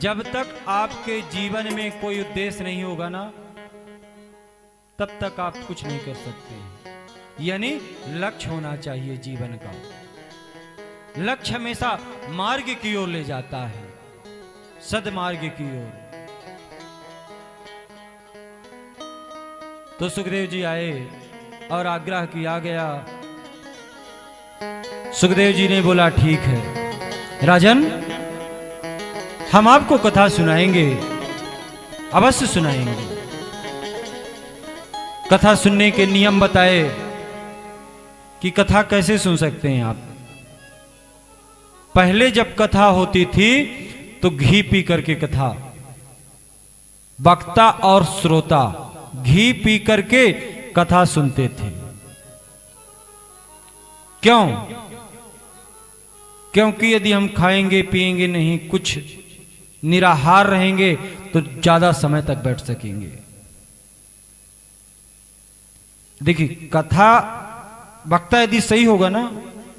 जब तक आपके जीवन में कोई उद्देश्य नहीं होगा ना, तब तक आप कुछ नहीं कर सकते। यानी लक्ष्य होना चाहिए जीवन का। लक्ष्य हमेशा मार्ग की ओर ले जाता है, सद्मार्ग की ओर। तो सुखदेव जी आए और आग्रह किया गया। सुखदेव जी ने बोला, ठीक है राजन, हम आपको कथा सुनाएंगे, अवश्य सुनाएंगे। कथा सुनने के नियम बताए कि कथा कैसे सुन सकते हैं आप। पहले जब कथा होती थी तो घी पी करके कथा, वक्ता और श्रोता घी पी करके कथा सुनते थे। क्यों? क्योंकि यदि हम खाएंगे पिएंगे नहीं, कुछ निराहार रहेंगे तो ज्यादा समय तक बैठ सकेंगे। देखिए, कथा वक्ता यदि सही होगा ना,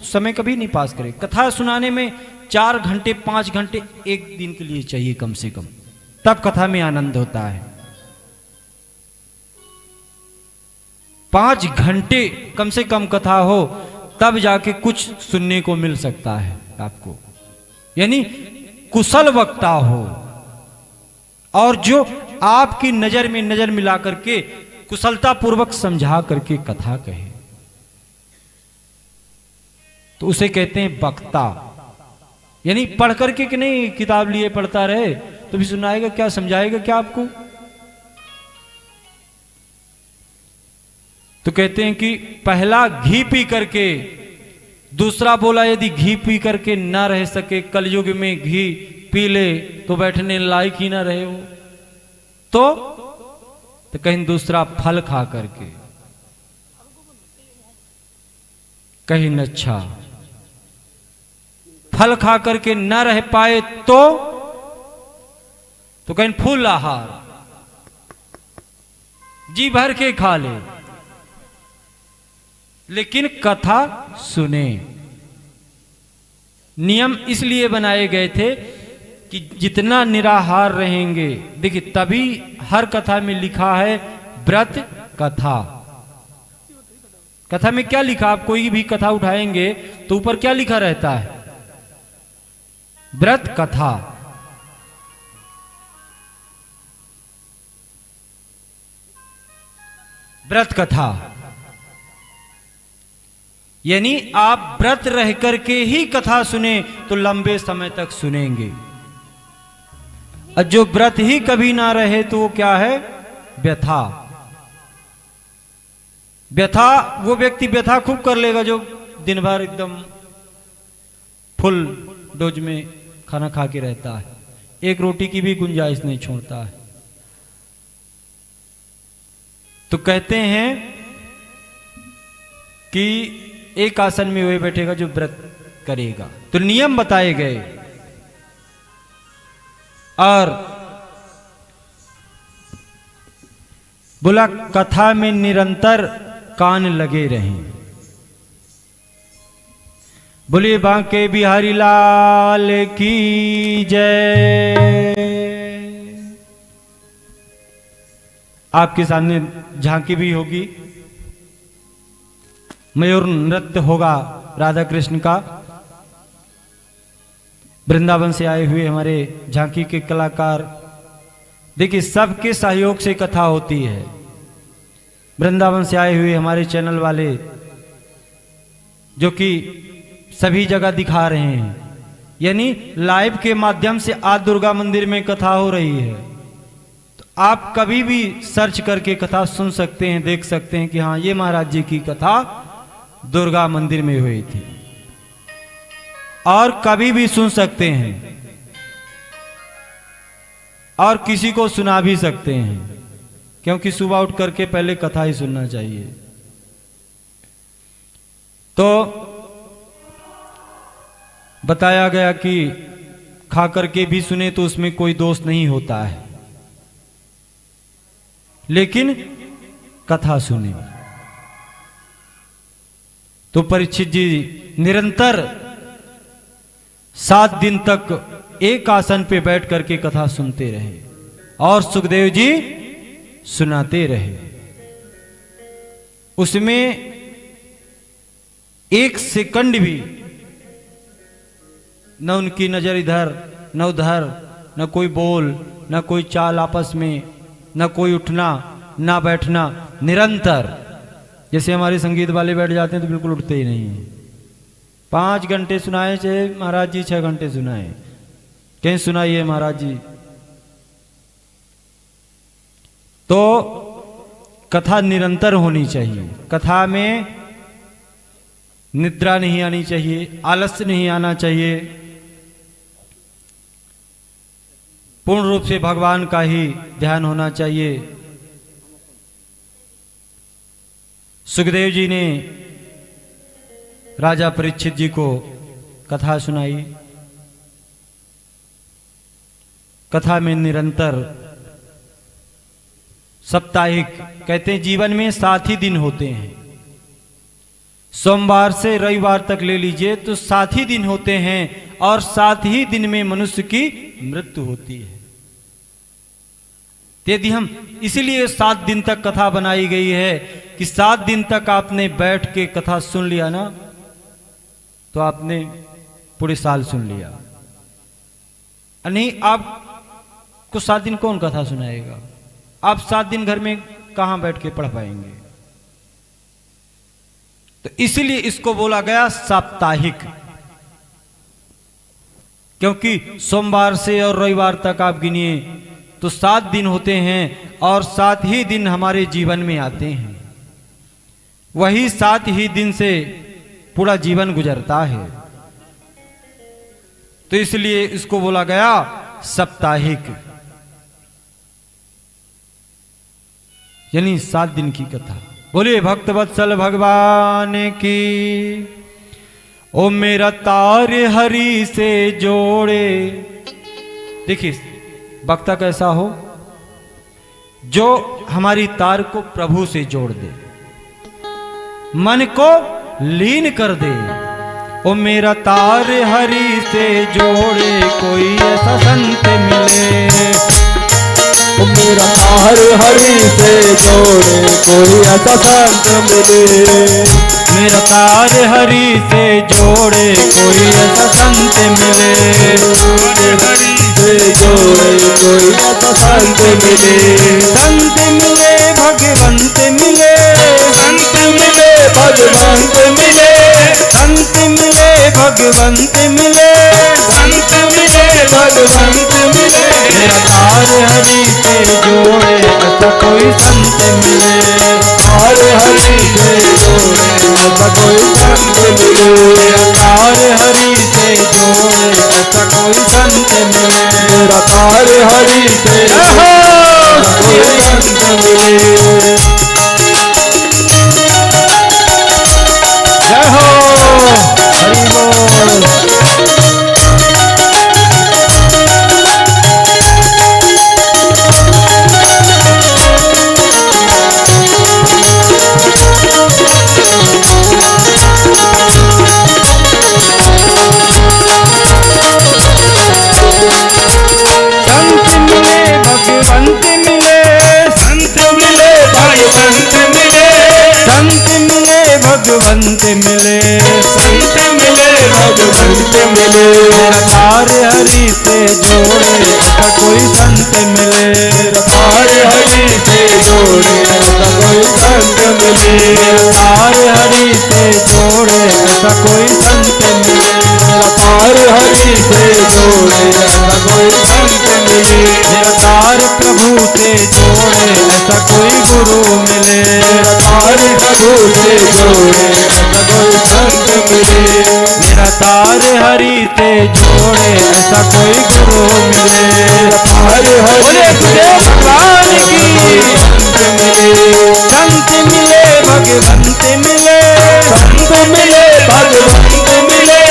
समय कभी नहीं पास करे। कथा सुनाने में 4 घंटे 5 घंटे एक दिन के लिए चाहिए कम से कम, तब कथा में आनंद होता है। 5 घंटे कम से कम कथा हो, तब जाके कुछ सुनने को मिल सकता है आपको। यानी कुशल वक्ता हो, और जो आपकी नजर में नजर मिला करके कुशलता पूर्वक समझा करके कथा कहे, तो उसे कहते हैं वक्ता। यानी पढ़ करके कि नहीं, किताब लिए पढ़ता रहे तो भी सुनाएगा क्या, समझाएगा क्या आपको। तो कहते हैं कि पहला घी पी करके, दूसरा बोला यदि घी पी करके ना रह सके, कलयुग में घी पी ले तो बैठने लायक ही ना रहे हो, तो कहीं दूसरा फल खा करके, कहीं नच्छा फल खा करके न रह पाए तो कहीं फूल आहार जी भर के खा ले, लेकिन कथा सुने। नियम इसलिए बनाए गए थे कि जितना निराहार रहेंगे, देखिए तभी हर कथा में लिखा है व्रत कथा। कथा में क्या लिखा, आप कोई भी कथा उठाएंगे तो ऊपर क्या लिखा रहता है, व्रत कथा। व्रत कथा यानी आप व्रत रह करके ही कथा सुने तो लंबे समय तक सुनेंगे। और जो व्रत ही कभी ना रहे तो वो क्या है, व्यथा। व्यथा, वो व्यक्ति व्यथा खूब कर लेगा जो दिन भर एकदम फुल डोज में खाना खा के रहता है, एक रोटी की भी गुंजाइश नहीं छोड़ता है। तो कहते हैं कि एक आसन में वही बैठेगा जो व्रत करेगा। तो नियम बताए गए, और बोला कथा में निरंतर कान लगे रहें। बोलिए बांके बिहारी लाल की जय। आपके सामने झांकी भी होगी, मयूर नृत्य होगा राधा कृष्ण का। वृंदावन से आए हुए हमारे झांकी के कलाकार, देखिए सबके सहयोग से कथा होती है। वृंदावन से आए हुए हमारे चैनल वाले जो कि सभी जगह दिखा रहे हैं, यानी लाइव के माध्यम से आज दुर्गा मंदिर में कथा हो रही है। तो आप कभी भी सर्च करके कथा सुन सकते हैं, देख सकते हैं कि हाँ ये महाराज जी की कथा दुर्गा मंदिर में हुई थी, और कभी भी सुन सकते हैं और किसी को सुना भी सकते हैं, क्योंकि सुबह उठ करके पहले कथा ही सुनना चाहिए। तो बताया गया कि खा करके भी सुने तो उसमें कोई दोष नहीं होता है, लेकिन कथा सुने। तो परीक्षित जी निरंतर 7 दिन तक एक आसन पे बैठ करके कथा सुनते रहे और सुखदेव जी सुनाते रहे। उसमें एक सेकंड भी न उनकी नजर इधर न उधर, न कोई बोल, न कोई चाल आपस में, न कोई उठना ना बैठना, निरंतर। जैसे हमारे संगीत वाले बैठ जाते हैं तो बिल्कुल उठते ही नहीं है। 5 घंटे सुनाए चाहे महाराज जी 6 घंटे सुनाए, कहीं सुनाइए महाराज जी। तो कथा निरंतर होनी चाहिए, कथा में निद्रा नहीं आनी चाहिए, आलस्य नहीं आना चाहिए, पूर्ण रूप से भगवान का ही ध्यान होना चाहिए। सुखदेव जी ने राजा परीक्षित जी को कथा सुनाई। कथा में निरंतर साप्ताहिक, कहते हैं जीवन में 7 ही दिन होते हैं, सोमवार से रविवार तक ले लीजिए तो 7 ही दिन होते हैं, और 7 ही दिन में मनुष्य की मृत्यु होती है। यदि हम, इसीलिए 7 दिन तक कथा बनाई गई है कि 7 दिन तक आपने बैठ के कथा सुन लिया ना, तो आपने पूरे साल सुन लिया। नहीं, आपको 7 दिन कौन कथा सुनाएगा? आप 7 दिन घर में कहां बैठ के पढ़ पाएंगे? तो इसीलिए इसको बोला गया साप्ताहिक, क्योंकि सोमवार से और रविवार तक आप गिनिए तो 7 दिन होते हैं, और 7 ही दिन हमारे जीवन में आते हैं। वही 7 ही दिन से पूरा जीवन गुजरता है, तो इसलिए इसको बोला गया साप्ताहिक, यानी 7 दिन की कथा। बोलिए भक्त वत्सल भगवान की। ओ मेरा तार हरि से जोड़े। देखिए वक्ता कैसा हो, जो हमारी तार को प्रभु से जोड़ दे, मन को लीन कर दे। ओ मेरा तार हरि से जोड़े, कोई ऐसा संत मिले। ओ मेरा तार हरि से जोड़े, कोई ऐसा संत मिले। मेरा तार हरि से जोड़े, कोई ऐसा संत मिले। हरि से जोड़े, कोई ऐसा संत मिले। संत मिले भगवंत मिले, संत मिले भगवंत मिले। संत मिले भगवंत मिले, संत मिले भगवंत मिले। मेरा तार हरि से जोड़े, ऐसा कोई संत मिले। तार हरि से जोड़े, ऐसा कोई संत मिले। तार हरि से जोड़े, ऐसा कोई संत मिले। मेरा तार हरि से जोड़े, कोई संत मिले। जय हो हरि बोल। संत मिले भगवंत मिले, संत मिले भगवंत मिले। मेरा तार हरि से जोड़े, ऐसा कोई संत मिले। तार हरि से जोड़े, ऐसा कोई संत मिले। तार हरि से जोड़े, ऐसा कोई संत मिले। तार हरि से जोड़े, ऐसा कोई संत मिले। मेरा तार प्रभु से जोड़े, ऐसा कोई गुरु मिले। तार प्रभु से जोड़े, ऐसा कोई संत मिले। मेरा तार हरि से जोड़े, ऐसा कोई गुरु मिले। तार हरि से भगवान की। संत मिले। संत मिले भगवंत मिले, संत मिले भगवंत मिले।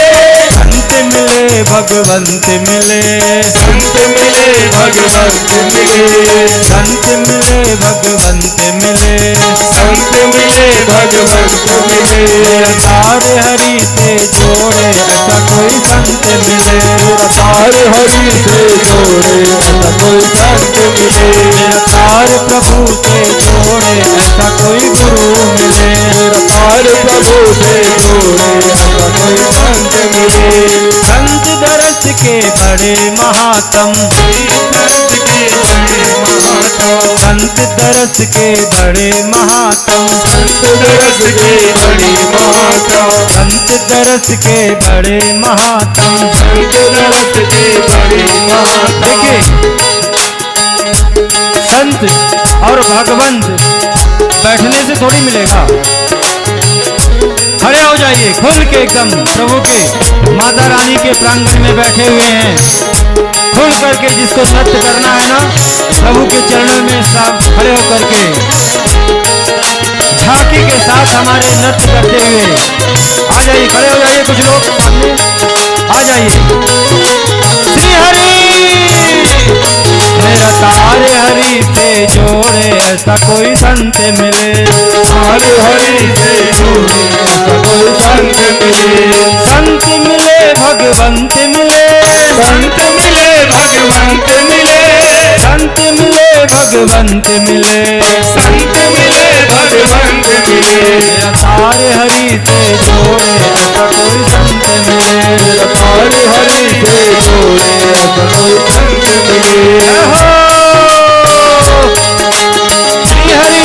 संत मिले भगवंत मिले, संत मिले भगवंत मिले, संत मिले भगवंत मिले, संत मिले भगवंत मिले। तार हरि से जोड़े ऐसा कोई संत मिले, तार हरि से जोड़े ऐसा कोई संत मिले, तार प्रभु से जोड़े ऐसा कोई गुरु मिले, तार प्रभु से जोड़े ऐसा कोई संत मिले। संत दरस के बड़े महात्म, संत दरस के बड़े महात्म, संत दरस के बड़ी महात्म, संत दरस के बड़े महात्म, संत दरस के बड़ी महात्म। देखिए संत और भगवंत बैठने से थोड़ी मिलेगा। खड़े हो जाइए खुल के एकदम प्रभु के माता रानी के प्रांगण में बैठे हुए हैं। खुल करके जिसको नृत्य करना है ना प्रभु के चरणों में सब खड़े होकर के झांकी के साथ हमारे नृत्य करते हुए आ जाइए, खड़े हो जाइए कुछ लोग सामने आ जाइए। श्री हरि मेरा तार हरि से जोड़े ऐसा कोई संत मिले, तार हरि से जोड़े ऐसा कोई संत मिले, संत मिले भगवंत मिले, संत मिले भगवंत मिले, संत मिले भगवंत मिले, संत मिले भगवंत मिले। मेरा तार हरि से जोड़े ऐसा कोई संत मिले, तार हरि से जोड़े ऐसा कोई संत मिले। श्री हरि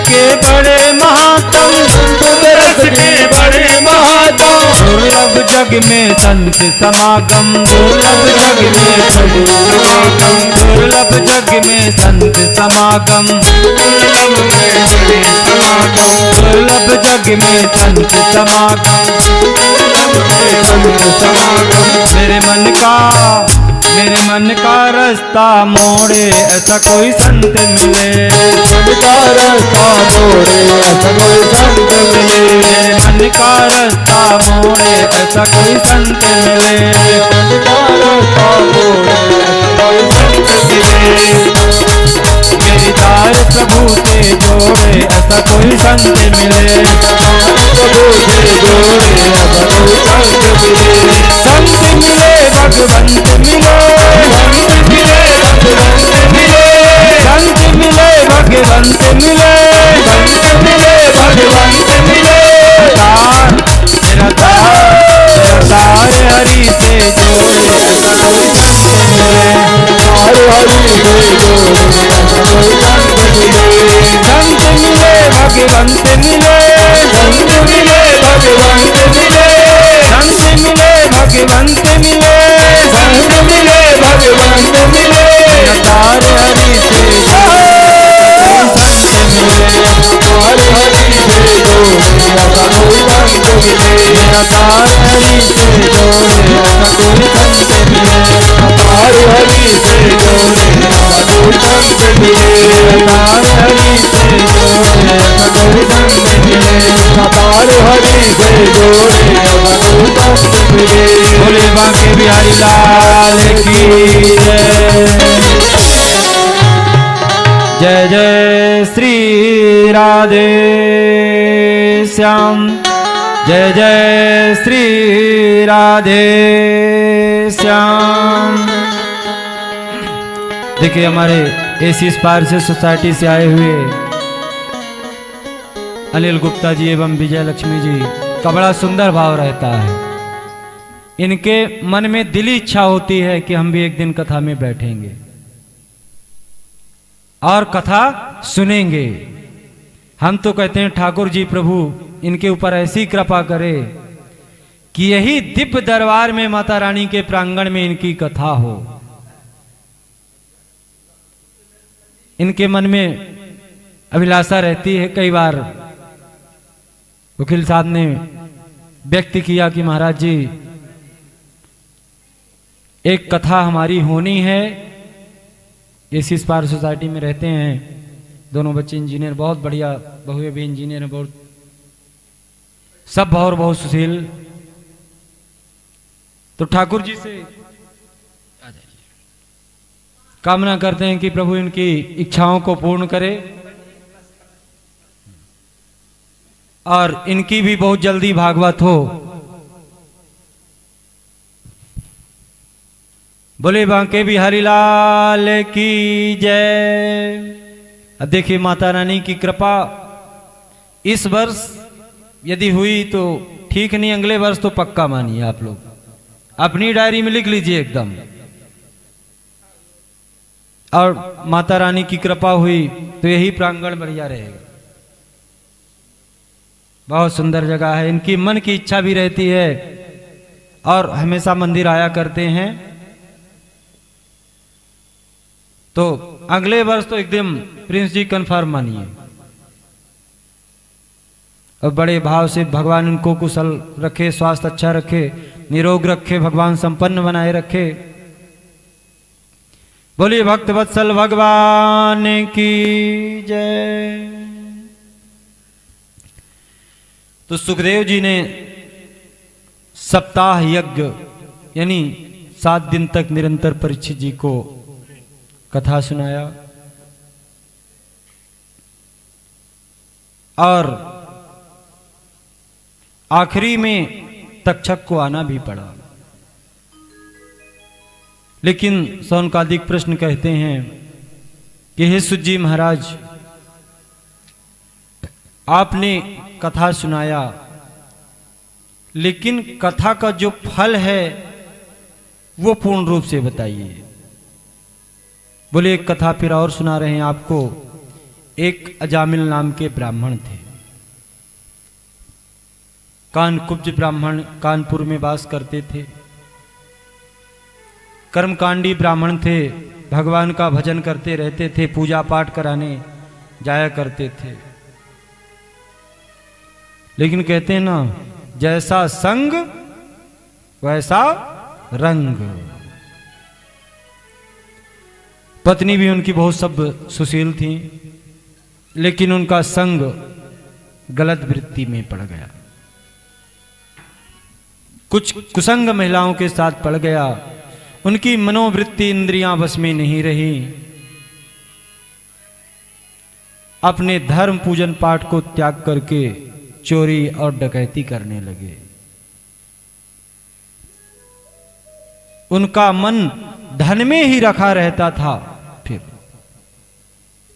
के बड़े महात्म, दुर्लभ जग में संत समागम, दुर्लभ जग में दुर्लभ जग में संत समागम, दुर्लभ जग में संत समागम। मेरे मन का रास्ता मोड़े ऐसा कोई संत मिले, मन का रास्ता मोड़े ऐसा कोई संत मिले, मन का रास्ता मोड़े ऐसा कोई संत मिले, मन का रास्ता मोड़े ऐसा कोई संत मिले। मेरी तार प्रभु से जोड़े ऐसा कोई संत मिले, प्रभु से जोड़े ऐसा कोई संत मिले, संत मिले भगवंत मिले, संत मिले भगवंत मिले, संत मिले भगवंत मिले, संत मिले भगवंत मिले। तार मेरा तार हरि से जोड़े ऐसा कोई संत मिले, तार हरि से जोड़े ऐसा कोई संत मिले, संत मिले भगवंत मिले, संत मिले भगवंत मिले, संत मिले भगवंत मिले, संत मिले भगवंत मिले। तार हरि से जोड़े संत मिले, तार हरि से जोड़े ऐसा कोई संत मिले, तार हरि से जोड़े ऐसा कोई संत मिले, तार हरि से जोड़े ऐसा कोई संत मिले, तार हरि से जोड़े ऐसा कोई संत मिले, तार हरि से जोड़े ऐसा कोई संत मिले। भोले बांके बिहारी लाल की जय, जय श्री राधे श्याम, जय जय श्री राधे श्याम। देखिए हमारे एसी स्पार्शल सोसाइटी से आए हुए अनिल गुप्ता जी एवं विजय लक्ष्मी जी का बड़ा सुंदर भाव रहता है। इनके मन में दिली इच्छा होती है कि हम भी एक दिन कथा में बैठेंगे और कथा सुनेंगे। हम तो कहते हैं ठाकुर जी प्रभु इनके ऊपर ऐसी कृपा करे कि यही दिव्य दरबार में माता रानी के प्रांगण में इनकी कथा हो। इनके मन में अभिलाषा रहती है। कई बार वकील साहब ने व्यक्त किया कि महाराज जी एक कथा हमारी होनी है। इस पार सोसाइटी में रहते हैं, दोनों बच्चे इंजीनियर, बहुत बढ़िया, बहुए भी इंजीनियर हैं, बहुत सब और बहुत सुशील। तो ठाकुर जी से कामना करते हैं कि प्रभु इनकी इच्छाओं को पूर्ण करे और इनकी भी बहुत जल्दी भागवत हो। बोले बांके बिहारी लाल की जय। अब देखिए माता रानी की कृपा इस वर्ष यदि हुई तो ठीक नहीं, अगले वर्ष तो पक्का मानिए। आप लोग अपनी डायरी में लिख लीजिए एकदम। और माता रानी की कृपा हुई तो यही प्रांगण बढ़िया रहेगा। बहुत सुंदर जगह है, इनकी मन की इच्छा भी रहती है और हमेशा मंदिर आया करते हैं। तो अगले वर्ष तो एकदम प्रिंस जी कंफर्म मानिए। और बड़े भाव से भगवान इनको कुशल रखे, स्वास्थ्य अच्छा रखे, निरोग रखे, भगवान संपन्न बनाए रखे। बोलिए भक्त वत्सल भगवान की जय। तो सुखदेव जी ने सप्ताह यज्ञ यानी 7 दिन तक निरंतर परीक्षित जी को कथा सुनाया और आखिरी में तक्षक को आना भी पड़ा। लेकिन सौनकादिक प्रश्न कहते हैं कि हे सुत जी महाराज, आपने कथा सुनाया, लेकिन कथा का जो फल है वो पूर्ण रूप से बताइए। बोले एक कथा फिर और सुना रहे हैं आपको। एक अजामिल नाम के ब्राह्मण थे, कानकुब्ज ब्राह्मण, कानपुर में वास करते थे। कर्मकांडी ब्राह्मण थे, भगवान का भजन करते रहते थे, पूजा पाठ कराने जाया करते थे। लेकिन कहते हैं ना, जैसा संग वैसा रंग। पत्नी भी उनकी बहुत सब सुशील थी, लेकिन उनका संग गलत वृत्ति में पड़ गया, कुछ कुसंग महिलाओं के साथ पड़ गया। उनकी मनोवृत्ति इंद्रियां बस में नहीं रही। अपने धर्म पूजन पाठ को त्याग करके चोरी और डकैती करने लगे। उनका मन धन में ही रखा रहता था, फिर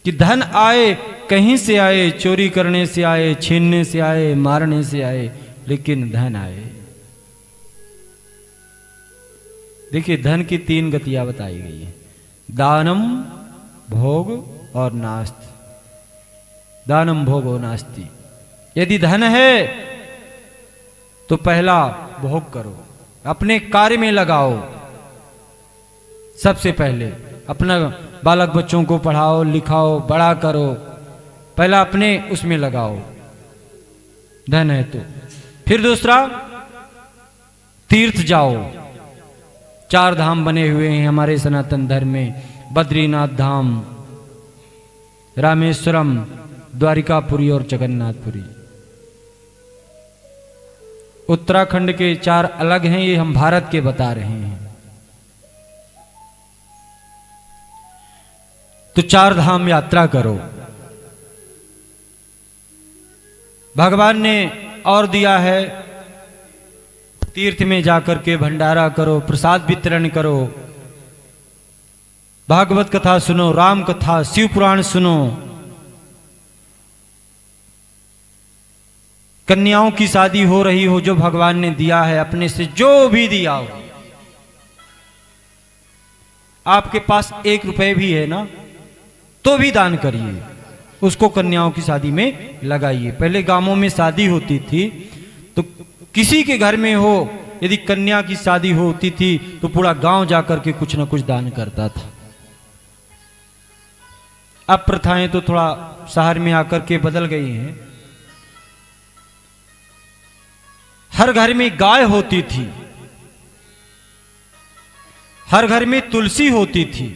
कि धन आए, कहीं से आए, चोरी करने से आए, छीनने से आए, मारने से आए, लेकिन धन आए। देखिए धन की 3 गतियां बताई गई है, दानम, भोग और नास्ति। दानम भोगो नास्ति। यदि धन है तो पहला भोग करो, अपने कार्य में लगाओ। सबसे पहले अपना बालक बच्चों को पढ़ाओ, लिखाओ, बड़ा करो, पहला अपने उसमें लगाओ, धन है तो। फिर दूसरा, तीर्थ जाओ। 4 धाम बने हुए हैं हमारे सनातन धर्म में, बद्रीनाथ धाम, रामेश्वरम, द्वारिकापुरी और जगन्नाथपुरी। उत्तराखंड के 4 अलग हैं, ये हम भारत के बता रहे हैं। तो 4 धाम यात्रा करो। भगवान ने और दिया है, तीर्थ में जाकर के भंडारा करो, प्रसाद वितरण करो, भागवत कथा सुनो, राम कथा, शिव पुराण सुनो, कन्याओं की शादी हो रही हो, जो भगवान ने दिया है अपने से, जो भी दिया हो, आपके पास 1 रुपए भी है ना, तो भी दान करिए, उसको कन्याओं की शादी में लगाइए। पहले गांवों में शादी होती थी तो किसी के घर में हो, यदि कन्या की शादी होती थी तो पूरा गांव जाकर के कुछ ना कुछ दान करता था। अब प्रथाएं तो थोड़ा शहर में आकर के बदल गई हैं। हर घर में गाय होती थी, हर घर में तुलसी होती थी।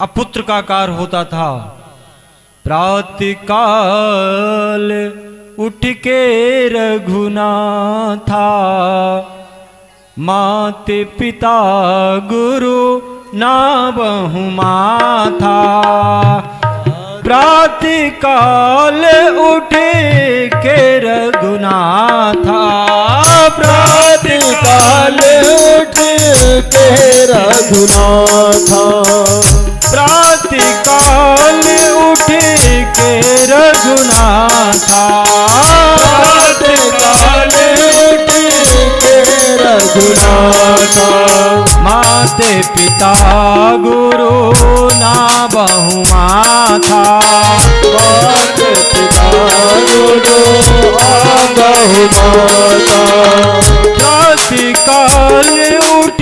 अब पुत्र का कार्य होता था, प्रातः काल उठ के रघुनाथा, माते पिता गुरु ना बहु माथा। प्रातः काल उठ के रघुनाथा, प्रातः काल उठ के रघुनाथा, प्रातः काल उठ के रघुनाथा, प्रातः काल उठ के रघुनाथा। माते पिता गुरु ना बहु माथा, माते पिता गुरु बहु माता। प्रातः काल उठ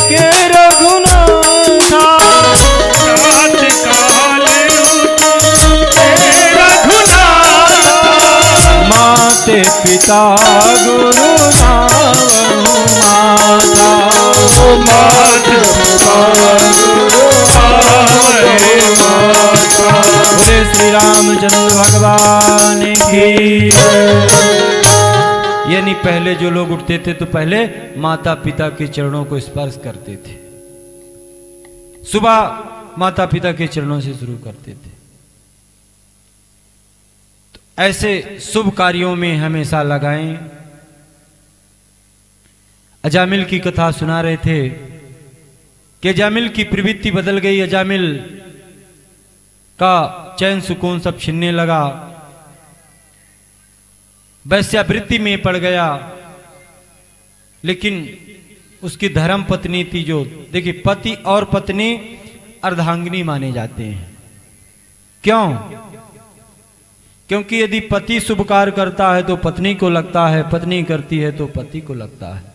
के रघुनाथा, प्रातः काल उठ के रघुनाथा, माते पिता गुरु ना बहु माथा, माते पिता गुरु बहु माता। बोले श्री रामचंद्र भगवान की। यानी पहले जो लोग उठते थे तो पहले माता पिता के चरणों को स्पर्श करते थे, सुबह माता पिता के चरणों से शुरू करते थे। तो ऐसे शुभ कार्यों में हमेशा लगाएं। अजामिल की कथा सुना रहे थे कि अजामिल की प्रवृत्ति बदल गई, अजामिल का चैन सुकून सब छिनने लगा, वैश्यावृत्ति में पड़ गया। लेकिन उसकी धर्म पत्नी थी, जो देखिए पति और पत्नी अर्धांगिनी माने जाते हैं। क्यों? क्योंकि यदि पति शुभ कार्य करता है तो पत्नी को लगता है, पत्नी करती है तो पति को लगता है।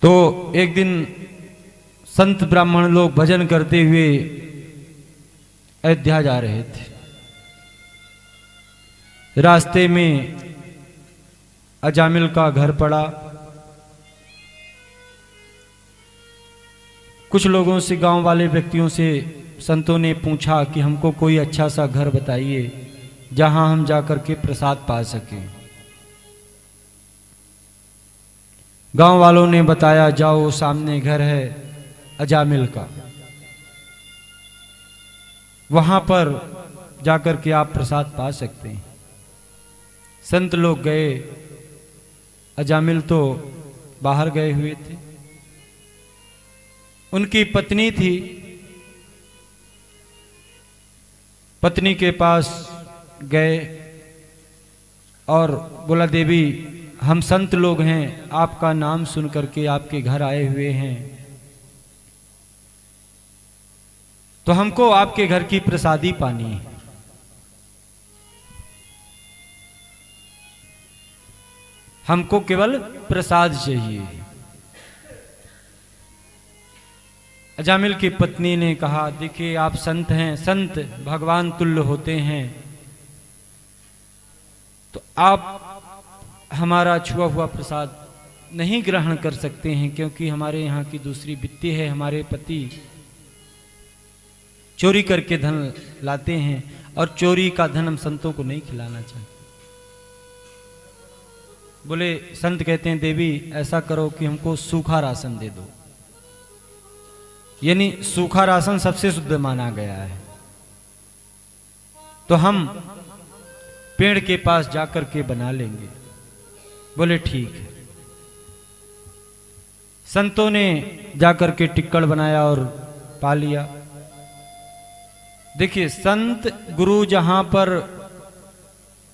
तो एक दिन संत ब्राह्मण लोग भजन करते हुए अयोध्या जा रहे थे। रास्ते में अजामिल का घर पड़ा। कुछ लोगों से, गांव वाले व्यक्तियों से संतों ने पूछा कि हमको कोई अच्छा सा घर बताइए जहां हम जाकर के प्रसाद पा सकें। गांव वालों ने बताया, जाओ सामने घर है अजामिल का, वहां पर जाकर के आप प्रसाद पा सकते हैं। संत लोग गए, अजामिल तो बाहर गए हुए थे, उनकी पत्नी थी। पत्नी के पास गए और बोला, देवी हम संत लोग हैं, आपका नाम सुन करके आपके घर आए हुए हैं, तो हमको आपके घर की प्रसादी पानी है। हमको केवल प्रसाद चाहिए। अजामिल की पत्नी ने कहा, देखिए आप संत हैं, संत भगवान तुल्य होते हैं, तो आप हमारा छुआ हुआ प्रसाद नहीं ग्रहण कर सकते हैं, क्योंकि हमारे यहाँ की दूसरी वित्ती है, हमारे पति चोरी करके धन लाते हैं और चोरी का धन हम संतों को नहीं खिलाना चाहते। बोले, संत कहते हैं, देवी ऐसा करो कि हमको सूखा राशन दे दो। यानी सूखा राशन सबसे शुद्ध माना गया है, तो हम पेड़ के पास जाकर के बना लेंगे। बोले ठीक है। संतों ने जाकर के टिक्कड़ बनाया और पा लिया। देखिए, संत गुरु जहां पर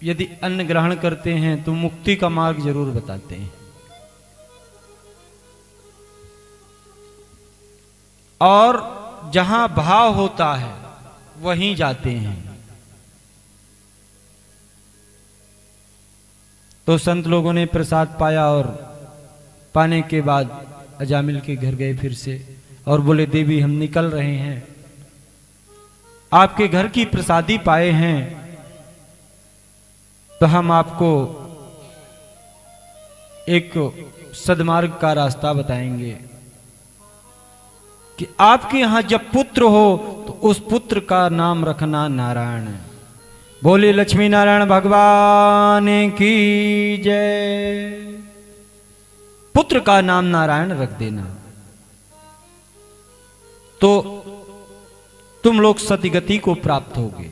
यदि अन्न ग्रहण करते हैं तो मुक्ति का मार्ग जरूर बताते हैं, और जहां भाव होता है वहीं जाते हैं। तो संत लोगों ने प्रसाद पाया और पाने के बाद अजामिल के घर गए फिर से, और बोले देवी हम निकल रहे हैं, आपके घर की प्रसादी पाए हैं तो हम आपको एक सदमार्ग का रास्ता बताएंगे कि आपके यहां जब पुत्र हो तो उस पुत्र का नाम रखना नारायण। बोले लक्ष्मी नारायण भगवान की जय। पुत्र का नाम नारायण रख देना तो तुम लोग सतिगति को प्राप्त होगे।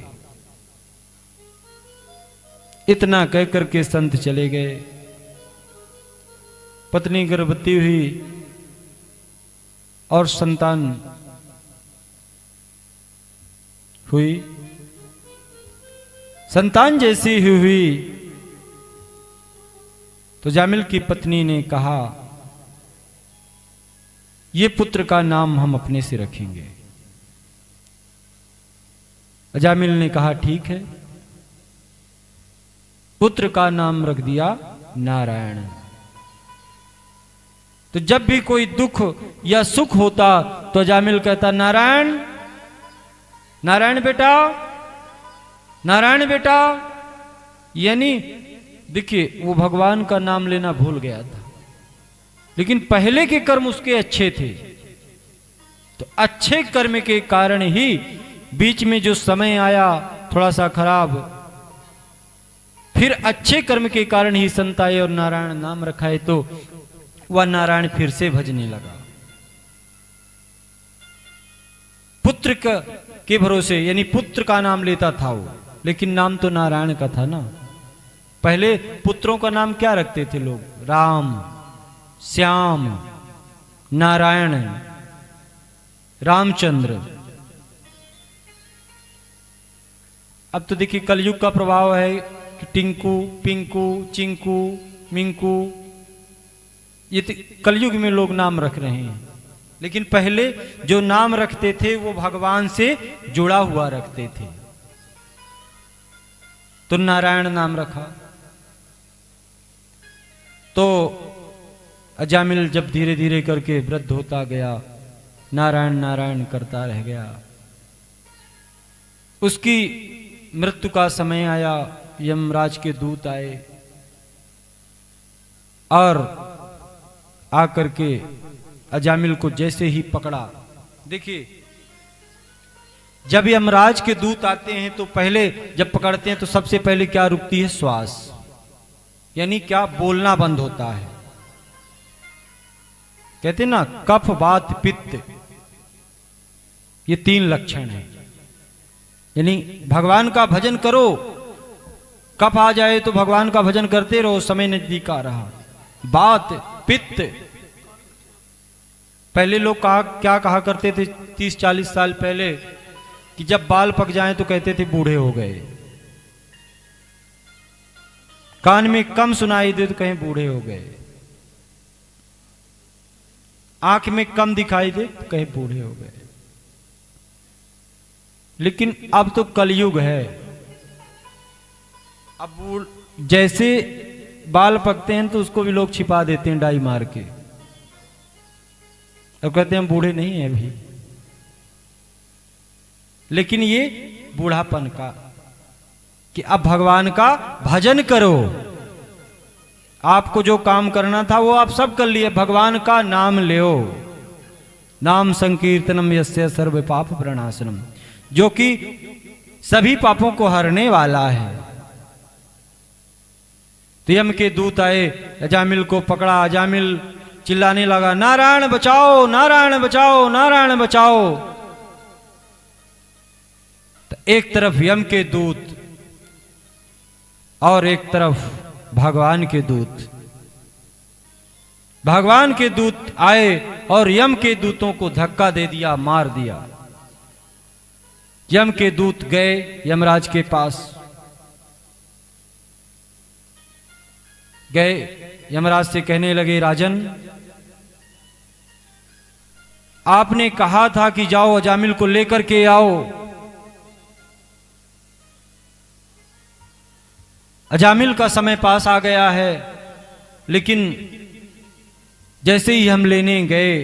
इतना कह करके संत चले गए। पत्नी गर्भवती हुई और संतान हुई। संतान जैसी ही हुई तो जामिल की पत्नी ने कहा ये पुत्र का नाम हम अपने से रखेंगे। जामिल ने कहा ठीक है। पुत्र का नाम रख दिया नारायण। तो जब भी कोई दुख या सुख होता तो जामिल कहता नारायण नारायण बेटा, नारायण बेटा। यानी देखिए वो भगवान का नाम लेना भूल गया था, लेकिन पहले के कर्म उसके अच्छे थे। तो अच्छे कर्म के कारण ही बीच में जो समय आया थोड़ा सा खराब, फिर अच्छे कर्म के कारण ही संत आए और नारायण नाम रखा है तो वह नारायण फिर से भजने लगा। पुत्र के भरोसे यानी पुत्र का नाम लेता था वो, लेकिन नाम तो नारायण का था ना। पहले पुत्रों का नाम क्या रखते थे लोग? राम, श्याम, नारायण, रामचंद्र। अब तो देखिए कलयुग का प्रभाव है कि टिंकू, पिंकू, चिंकू, मिंकू, ये कलयुग में लोग नाम रख रहे हैं। लेकिन पहले जो नाम रखते थे वो भगवान से जुड़ा हुआ रखते थे। तो नारायण नाम रखा। तो अजामिल जब धीरे धीरे करके वृद्ध होता गया, नारायण नारायण करता रह गया। उसकी मृत्यु का समय आया, यमराज के दूत आए और आकर के अजामिल को जैसे ही पकड़ा। देखिए जब यमराज के दूत आते हैं तो पहले जब पकड़ते हैं तो सबसे पहले क्या रुकती है? श्वास, यानी क्या बोलना बंद होता है। कहते ना कफ वात पित्त, ये 3 लक्षण है। यानी भगवान का भजन करो, कफ आ जाए तो भगवान का भजन करते रहो, समय नजदीक आ रहा। बात पित्त, पहले लोग क्या कहा करते थे 30-40 साल पहले कि जब बाल पक जाएं तो कहते थे बूढ़े हो गए। कान में कम सुनाई दे तो कहें बूढ़े हो गए, आंख में कम दिखाई दे तो कहें बूढ़े हो गए। लेकिन अब तो कलयुग है। अब जैसे बाल पकते हैं तो उसको भी लोग छिपा देते हैं डाई मार के, और कहते हैं हम बूढ़े नहीं हैं अभी। लेकिन ये बूढ़ापन का कि अब भगवान का भजन करो। आपको जो काम करना था वो आप सब कर लिए, भगवान का नाम लो। नाम संकीर्तनम यस्य सर्व पाप प्रणाशनम, जो कि सभी पापों को हरने वाला है। तो यम के दूत आए, अजामिल को पकड़ा। अजामिल चिल्लाने लगा नारायण बचाओ, नारायण बचाओ, नारायण बचाओ। तो एक तरफ यम के दूत और एक तरफ भगवान के दूत। भगवान के दूत आए और यम के दूतों को धक्का दे दिया, मार दिया। यम के दूत गए यमराज के पास, गए यमराज से कहने लगे राजन, आपने कहा था कि जाओ अजामिल को लेकर के आओ। अजामिल का समय पास आ गया है, लेकिन जैसे ही हम लेने गए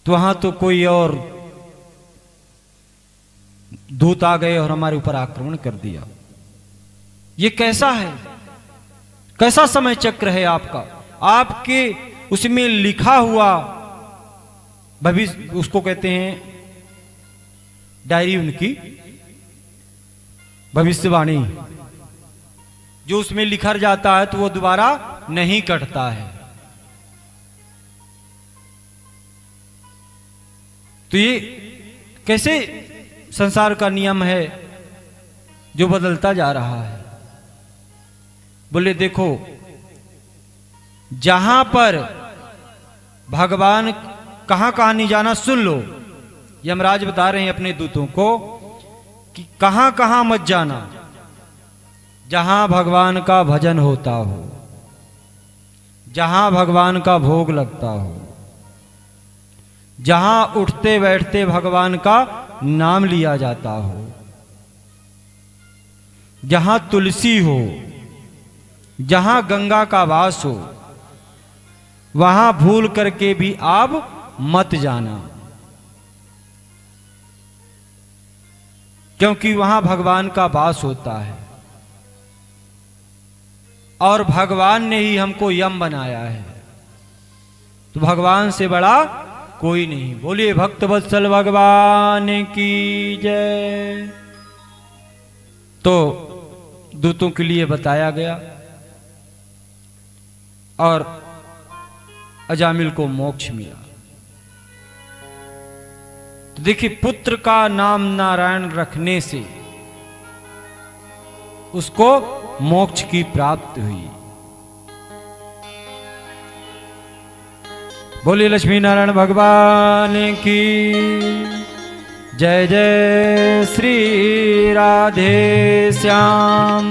तो वहां तो कोई और दूत आ गए और हमारे ऊपर आक्रमण कर दिया। ये कैसा है, कैसा समय चक्र है आपका? आपके उसमें लिखा हुआ भविष्य, उसको कहते हैं डायरी, उनकी भविष्यवाणी, जो उसमें लिखा जाता है तो वो दोबारा नहीं कटता है। तो ये कैसे संसार का नियम है जो बदलता जा रहा है? बोले देखो, जहां पर भगवान कहां कहां नहीं जाना, सुन लो। यमराज बता रहे हैं अपने दूतों को कि कहां कहां मत जाना, जहां भगवान का भजन होता हो, जहां भगवान का भोग लगता हो, जहां उठते बैठते भगवान का नाम लिया जाता हो, जहां तुलसी हो, जहां गंगा का वास हो, वहां भूल करके भी आप मत जाना, क्योंकि वहां भगवान का वास होता है और भगवान ने ही हमको यम बनाया है। तो भगवान से बड़ा कोई नहीं। बोलिए भक्त वत्सल भगवान की जय। तो दूतों के लिए बताया गया और अजामिल को मोक्ष मिला। तो देखिए, पुत्र का नाम नारायण रखने से उसको मोक्ष की प्राप्ति हुई। बोलिए लक्ष्मी नारायण भगवान की जय। जय श्री राधे श्याम।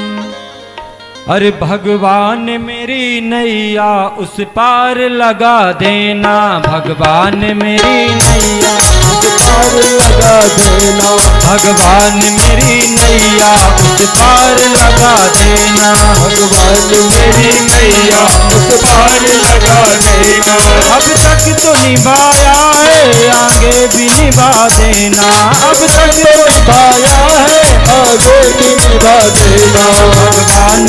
अरे भगवान मेरी नैया उस पार लगा देना, भगवान मेरी नैया उस पार लगा देना, भगवान मेरी नैया उस पार लगा देना, भगवान मेरी नैया उस पार लगा देना। अब तक तो निभाया है, आगे भी निभा देना, अब तक तो निभाया है, आगे भी निभा देना। भगवान